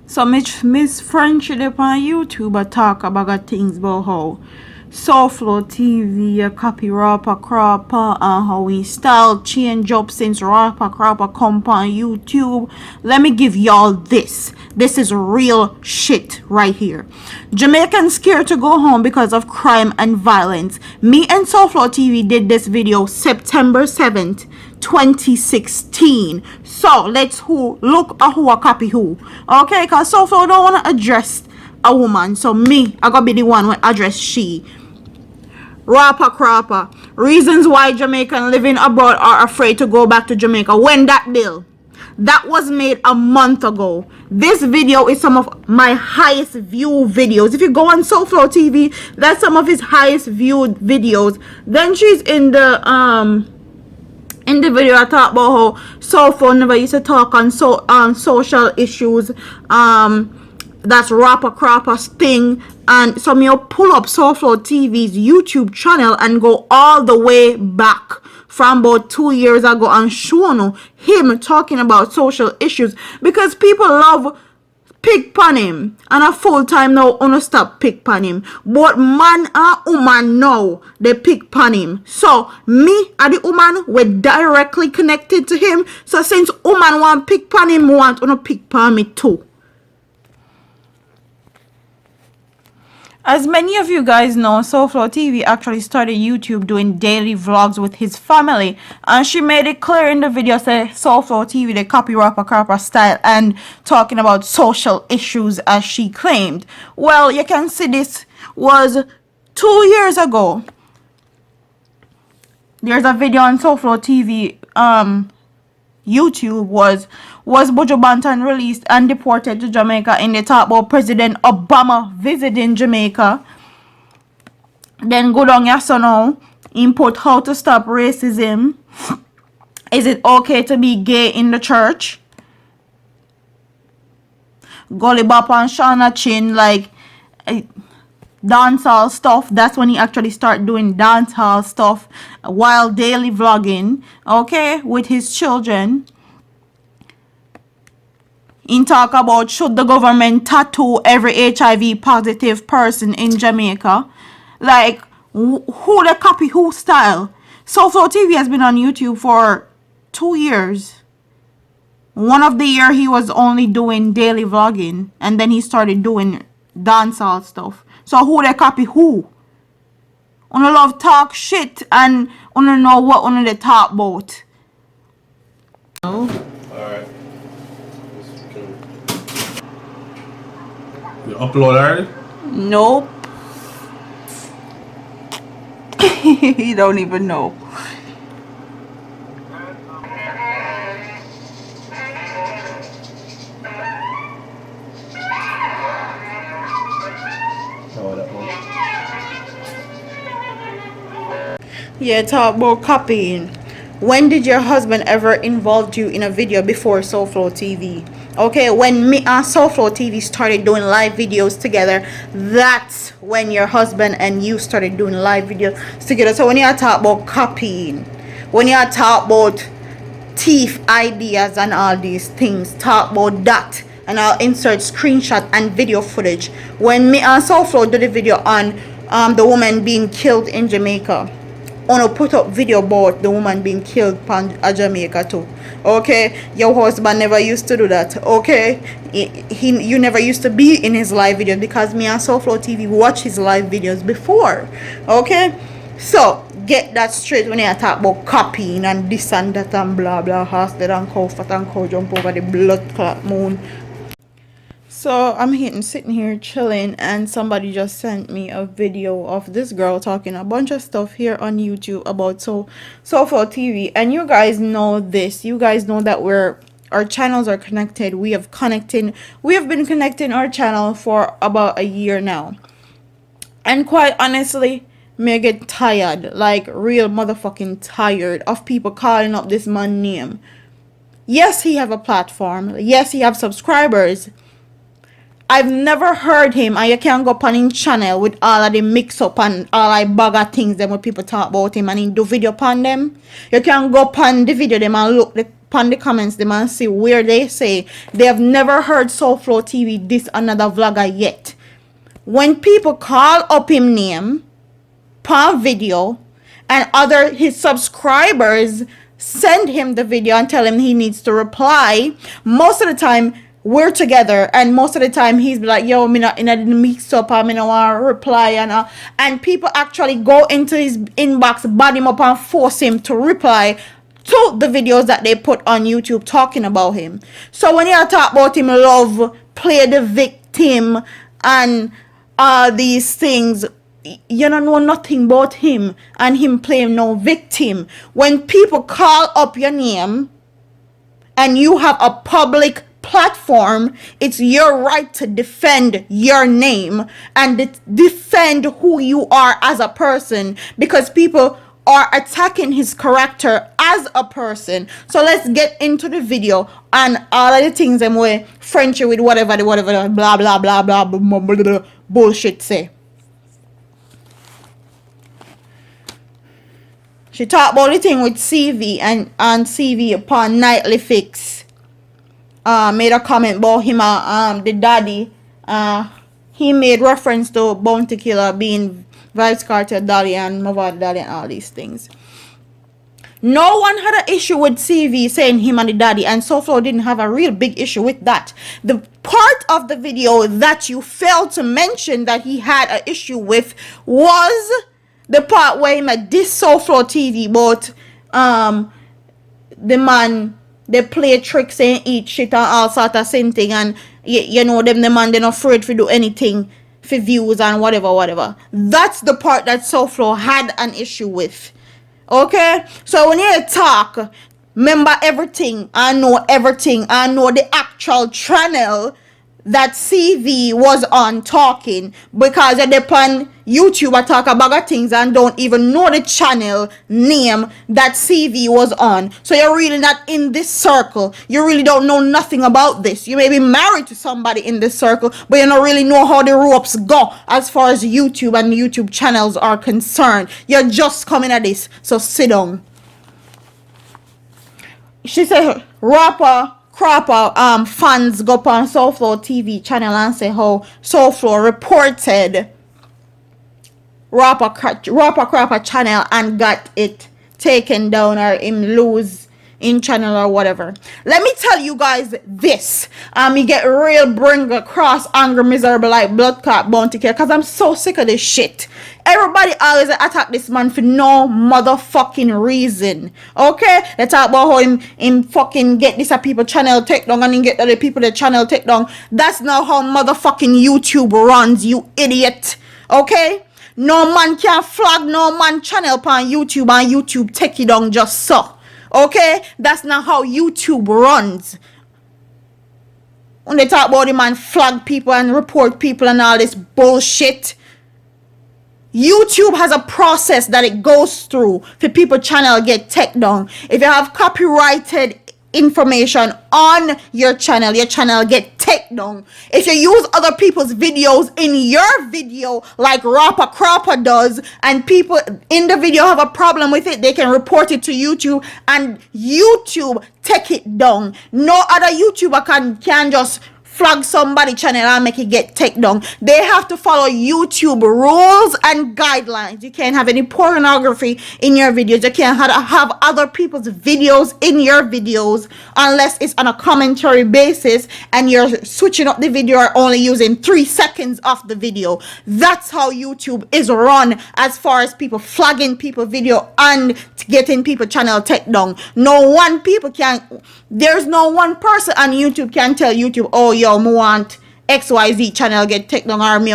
So Miss French up on YouTube I talk about things about how Soulflow TV copy Rawpa Crawpa and how his style change up since Rawpa Crawpa come on YouTube. Let me give y'all this. This is real shit right here. Jamaicans scared to go home because of crime and violence. Me and Soulflow TV did this video September 7th. 2016. So let's look at who a copy who. Okay, because Soulflow don't want to address a woman. So me, I gotta be the one who address she. Rawpa Crawpa. Reasons why Jamaican living abroad are afraid to go back to Jamaica. When that bill? That was made a month ago. This video is some of my highest viewed videos. If you go on Soulflow TV, that's some of his highest viewed videos. Then she's in the video I talk about how Soulflow never used to talk on social issues. That's Rawpa Crawpa's thing. And so me pull up Soulflow TV's YouTube channel and go all the way back from about 2 years ago and show him talking about social issues, because people love pick on him and a full time now on stop pick on him, but man and woman now they pick on him. So me and the woman were directly connected to him, so since woman want pick on him, want to pick on me too. As many of you guys know, Soulflow TV actually started YouTube doing daily vlogs with his family. And she made it clear in the video, say Soulflow TV, they copy Rawpa Crawpa style and talking about social issues as she claimed. Well, you can see this was 2 years ago. There's a video on Soulflow TV, YouTube was Buju Banton released and deported to Jamaica, and they talk about President Obama visiting Jamaica. Then go down here, so now input how to stop racism. Is it okay to be gay in the church? Gully Bop and Shauna Chin, like dancehall stuff. That's when he actually start doing dancehall stuff while daily vlogging, okay, with his children. In talk about should the government tattoo every HIV positive person in Jamaica. Like, who the copy who style? Soulflow TV has been on YouTube for 2 years. One of the year he was only doing daily vlogging, and then he started doing dancehall stuff. So who they copy who? Una love talk shit and una know what una they talk about. Alright. You upload already? Nope. He don't even know. Yeah, talk about copying. When did your husband ever involve you in a video before Soulflow TV? Okay, when me and Soulflow TV started doing live videos together, that's when your husband and you started doing live videos together. So when you talk about copying, when you talk about thief ideas and all these things, talk about that. And I'll insert screenshot and video footage. When me and Soulflow did a video on the woman being killed in Jamaica, Ono put up video about the woman being killed in Jamaica too. Okay, your husband never used to do that. Okay, you never used to be in his live videos, because me and Soulflow TV watch his live videos before. Okay, so get that straight when you talk about copying and this and that and blah blah, horse dead and cow fat and cow jump over the blood clot moon. So I'm sitting here chilling, and somebody just sent me a video of this girl talking a bunch of stuff here on YouTube about Soulflow TV. And you guys know this. You guys know that our channels are connected. We have been connecting our channel for about a year now. And quite honestly, me get tired, like real motherfucking tired of people calling up this man's name. Yes, he have a platform. Yes, he have subscribers. I've never heard him, and you can't go on his channel with all of the mix up and all like bag of things them when people talk about him and he do video upon them. You can go on the video them and look upon the comments them and see where they say they have never heard Soulflow TV diss another vlogger yet. When people call up him name per video and other his subscribers send him the video and tell him he needs to reply, most of the time we're together and most of the time he's like, yo, me not in a mix up, I don't want to reply, and people actually go into his inbox, bad him up and force him to reply to the videos that they put on YouTube talking about him. So when you talk about him love, play the victim and all these things, you don't know nothing about him and him playing no victim. When people call up your name and you have a public platform, it's your right to defend your name and defend who you are as a person, because people are attacking his character as a person. So let's get into the video and all of the things them way friendship with whatever blah blah blah blah blah bullshit say. She talked about the thing with CV and CV upon Nightly Fix. Made a comment about him the daddy. He made reference to Bounty Killer being Vybz Kartel daddy and Mavado daddy and all these things. No one had an issue with CV saying him and the daddy, and Soulflow didn't have a real big issue with that. The part of the video that you failed to mention that he had an issue with was the part where he made this Soulflow TV about the man they play tricks and eat shit and all sort of same thing, and you know them the man they're not afraid to do anything for views and whatever. That's the part that Soulflow had an issue with. Okay, so when you talk, remember everything. I know everything. I know the actual channel that CV was on talking, because at the on YouTube I talk about things and don't even know the channel name that CV was on. So you're really not in this circle. You really don't know nothing about this. You may be married to somebody in this circle, but you don't really know how the ropes go as far as YouTube and YouTube channels are concerned. You're just coming at this, so sit down. She said Rawpa Crawpa fans go on Soulflow TV channel and say how Soulflow reported Rawpa Crawpa channel and got it taken down or him lose in channel or whatever. Let me tell you guys this. You get real bring across anger miserable like blood clot bounty care, because I'm so sick of this shit. Everybody always attack this man for no motherfucking reason. Okay? They talk about how him fucking get this a people channel take down and him get other people the channel take down. That's not how motherfucking YouTube runs, you idiot. Okay? No man can flag no man channel upon YouTube and YouTube take it down just so. Okay? That's not how YouTube runs. When they talk about the man flag people and report people and all this bullshit, YouTube has a process that it goes through for people channel get taken down. If you have copyrighted information on your channel get taken down. If you use other people's videos in your video like Rawpa Crawpa does, and people in the video have a problem with it, they can report it to YouTube and YouTube take it down. No other YouTuber can just flag somebody channel and make it get taken down. They have to follow YouTube rules and guidelines. You can't have any pornography in your videos. You can't have other people's videos in your videos unless it's on a commentary basis and you're switching up the video or only using 3 seconds of the video. That's how YouTube is run as far as people flagging people video and getting people channel taken down. There's no one person on YouTube can tell YouTube, oh yo, me want XYZ channel get taken down or me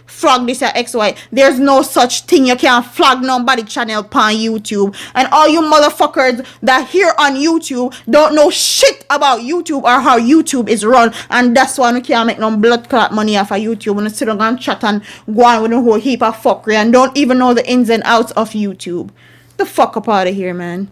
flag this at XY. There's no such thing. You can't flag nobody channel upon YouTube. And all you motherfuckers that here on YouTube don't know shit about YouTube or how YouTube is run, and that's why we can't make no blood clot money off of YouTube. When you sit down and chat and go on with a whole heap of fuckery and don't even know the ins and outs of YouTube. The fuck up out of here, man.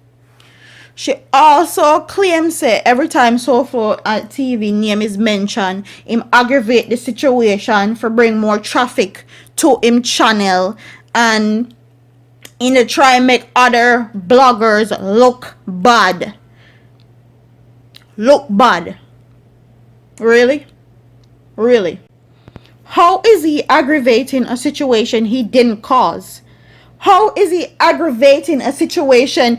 She also claims that every time Soulflow TV name is mentioned, him aggravate the situation for bring more traffic to him channel and in the try and make other bloggers look bad. look bad. Really? Really? How is he aggravating a situation he didn't cause? How is he aggravating a situation?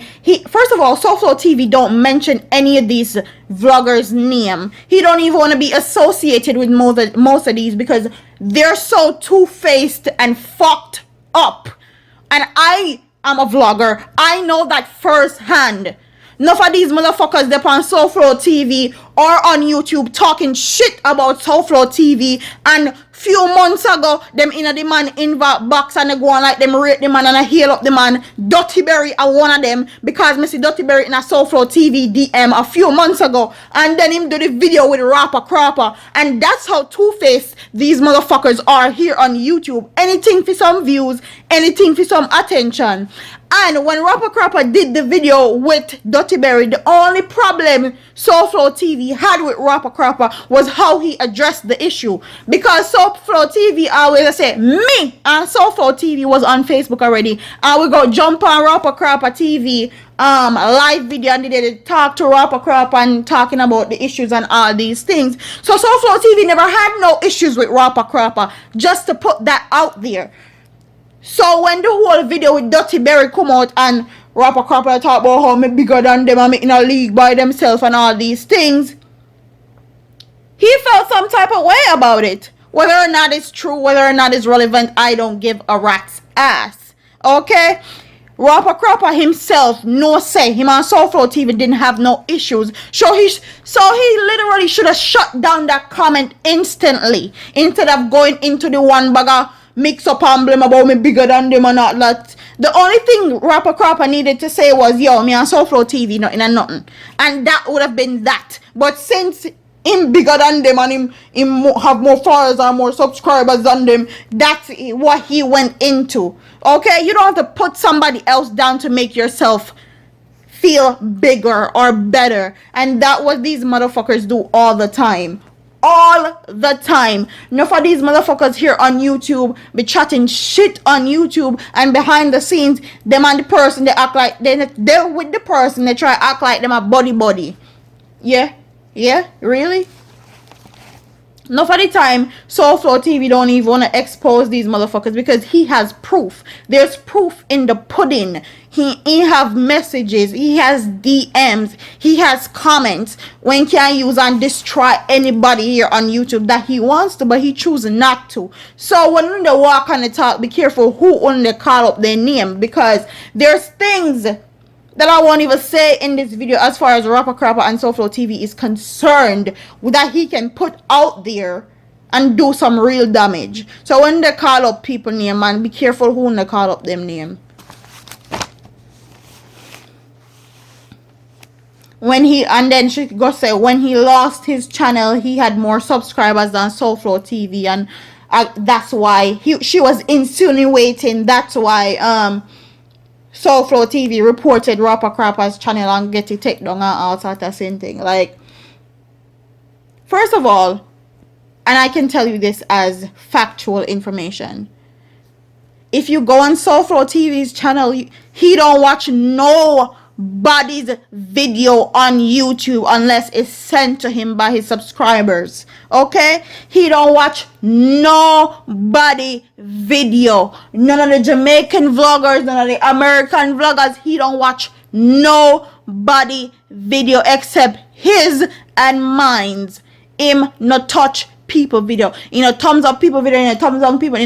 First of all, SoFlo TV don't mention any of these vloggers' name. He don't even want to be associated with most of these because they're so two-faced and fucked up. And I am a vlogger. I know that firsthand. Enough of these motherfuckers they on SoFlo TV or on YouTube talking shit about SoFlo TV, and few months ago them in the man invite box and they go on like them rate the man and I heal up the man. Dirty Berry are one of them because Missy Dirty Berry in a SoFlo TV DM a few months ago, and then him do the video with Rawpa Crawpa, and that's how two-faced these motherfuckers are here on YouTube. Anything for some views, anything for some attention. And when Rawpa Crawpa did the video with Dirty Berry, the only problem SoFlo TV had with Rawpa Crawpa was how he addressed the issue. Because SoFlo TV always say, me and SoFlo TV was on Facebook already. And we go jump on Rawpa Crawpa TV live video and they did talk to Rawpa Crawpa and talking about the issues and all these things. So SoFlo TV never had no issues with Rawpa Crawpa, just to put that out there. So when the whole video with Dirty Berry come out and Rawpa Crawpa talk about how me bigger than them and me in a league by themselves and all these things, he felt some type of way about it. Whether or not it's true, whether or not it's relevant, I don't give a rat's ass. Okay? Rawpa Crawpa himself no say him on SoFlo TV didn't have no issues. So he literally should have shut down that comment instantly instead of going into the one bagger mix up and blame about me bigger than them and all that. The only thing Rawpa Crawpa needed to say was, yo, me on SoFlo TV nothing and nothing. And that would have been that. But since him bigger than them and him have more followers and more subscribers than them, that's what he went into. Okay? You don't have to put somebody else down to make yourself feel bigger or better. And that what these motherfuckers do all the time. All the time. Enough of these motherfuckers here on YouTube be chatting shit on YouTube, and behind the scenes them and the person they act like they're with the person, they try to act like them a buddy. Yeah really. Enough of the time SoFlo TV don't even want to expose these motherfuckers because he has proof. There's proof in the pudding. He have messages, he has DMs, he has comments when he can use and destroy anybody here on YouTube that he wants to, but he chooses not to. So when they walk and they talk, be careful who only call up their name, because there's things that I won't even say in this video as far as Rawpa Crawpa and SoFlo TV is concerned, that he can put out there and do some real damage. So when they call up people name, man, be careful who they call up them name. And then she go say when he lost his channel, he had more subscribers than SoFlo TV, and that's why she was insinuating that's why SoFlo TV reported Rawpa Crawpa's channel and get it taken down and all sort of same thing. Like, first of all, and I can tell you this as factual information, if you go on SoFlo TV's channel, he don't watch nobody's video on YouTube unless it's sent to him by his subscribers. Okay? He don't watch nobody video. None of the Jamaican vloggers, none of the American vloggers. He don't watch nobody video except his and mine's. Him not touch people video, thumbs up people video, thumbs down people,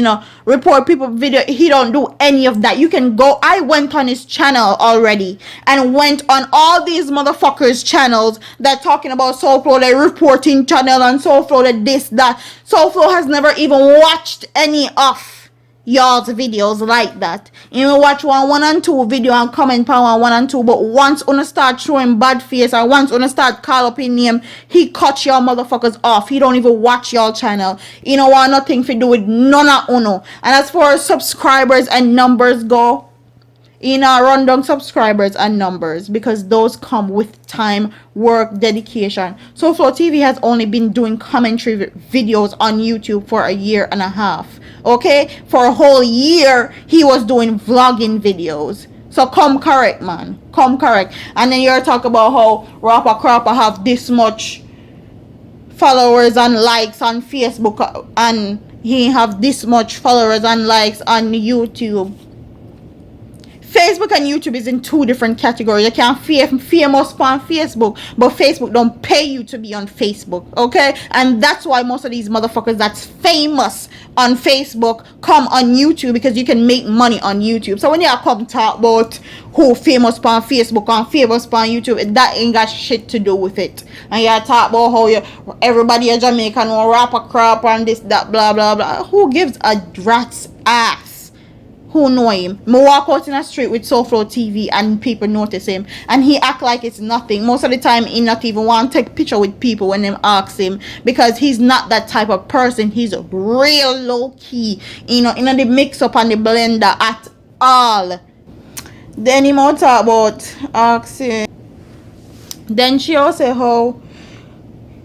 report people video. He don't do any of that. You can go, I went on his channel already and went on all these motherfuckers channels that talking about SoFlo, the reporting channel, and SoFlo, the this, that. SoFlo has never even watched any of y'all's videos like that. You watch one and two video and comment on one and two, but once una start showing bad face or once una start call up in name, he cut y'all motherfuckers off. He don't even watch y'all channel. Want nothing to do with none of uno. And as far as subscribers and numbers go, run down subscribers and numbers because those come with time, work, dedication. SoFlo TV has only been doing commentary videos on YouTube for a year and a half. Okay, for a whole year he was doing vlogging videos. So come correct, man. Come correct. And then you're talking about how Rawpa Crawpa have this much followers and likes on Facebook, and he have this much followers and likes on YouTube. Facebook and YouTube is in two different categories. You can't famous on Facebook, but Facebook don't pay you to be on Facebook, okay? And that's why most of these motherfuckers that's famous on Facebook come on YouTube, because you can make money on YouTube. So when you come talk about who famous on Facebook and famous on YouTube, that ain't got shit to do with it. And you talk about how everybody a Jamaican or Rawpa Crawpa and this, that, blah, blah, blah. Who gives a rat's ass? Who know him? Me walk out in the street with Soulflow TV and people notice him, and he act like it's nothing. Most of the time he not even want to take picture with people when them ask him, because he's not that type of person. He's real low key, you know, in the mix up and the blender at all. Then he more talk about asking. Then she also say how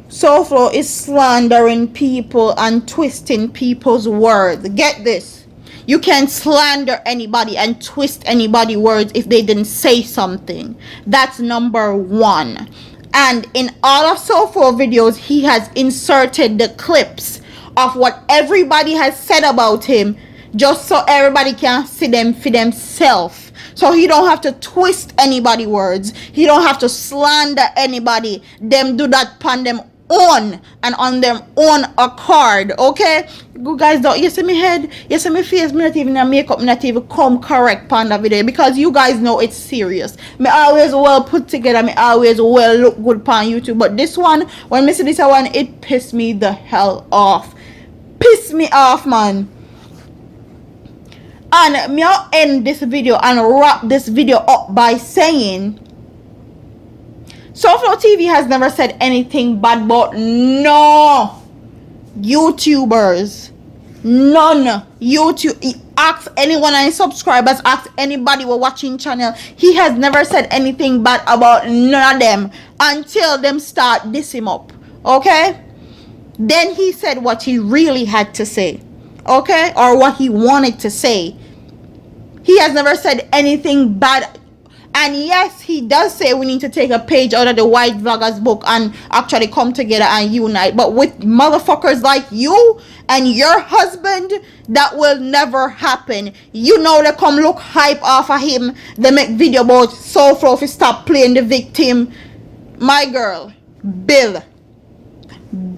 Soulflow is slandering people and twisting people's words. Get this. You can slander anybody and twist anybody's words if they didn't say something. That's number one. And in all of Soulflow videos, he has inserted the clips of what everybody has said about him, just so everybody can see them for themselves. So he don't have to twist anybody's words. He don't have to slander anybody. Them do that upon them own and on them own accord, okay? You guys don't, you see me head, you see me face, me not even a makeup, me not even come correct on the video, because you guys know it's serious. Me always well put together, me always well look good on YouTube, but this one, when me see this one, it pissed me the hell off. Piss me off, man. And me I'll end this video and wrap this video up by saying Soulflow TV has never said anything bad about no YouTubers. None. YouTube. Ask anyone and subscribers. Ask anybody who watching channel. He has never said anything bad about none of them until them start diss him up. Okay? Then he said what he really had to say. Okay? Or what he wanted to say. He has never said anything bad. And yes, he does say we need to take a page out of the White Vloggers book and actually come together and unite. But with motherfuckers like you and your husband, that will never happen. You know they come look hype off of him. They make video about Soulflow if he stop playing the victim. My girl, Bill,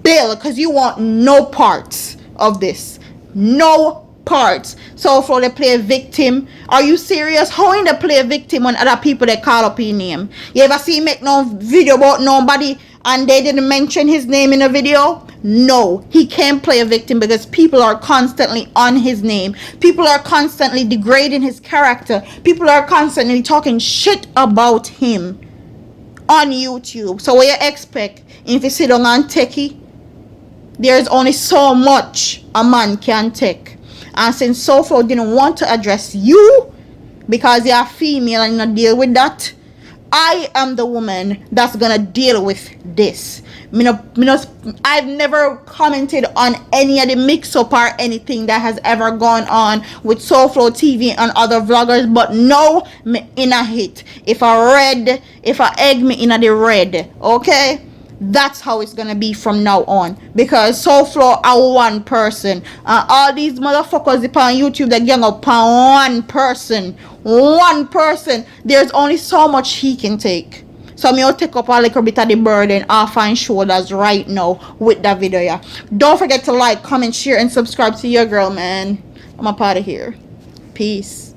because you want no parts of this. No parts. Soulflow they play a victim. Are you serious? How in they play a victim when other people they call up his name? You ever see him make no video about nobody and they didn't mention his name in a video? No, he can't play a victim because people are constantly on his name. People are constantly degrading his character. People are constantly talking shit about him on YouTube. So what you expect if you sit down and take it? There's only so much a man can take. And since Soulflow didn't want to address you because you're female and not deal with that, I am the woman that's gonna deal with this. I've never commented on any of the mix-up or anything that has ever gone on with Soulflow TV and other vloggers, but no, me in a hit. If I egg me in a the red, okay? That's how it's gonna be from now on, because Soulflow are one person, all these motherfuckers upon YouTube that gang up on one person. There's only so much he can take. So me will take up a little bit of the burden off and shoulders right now with that video. Yeah, don't forget to like, comment, share, and subscribe to your girl, man. I'm up out of here. Peace.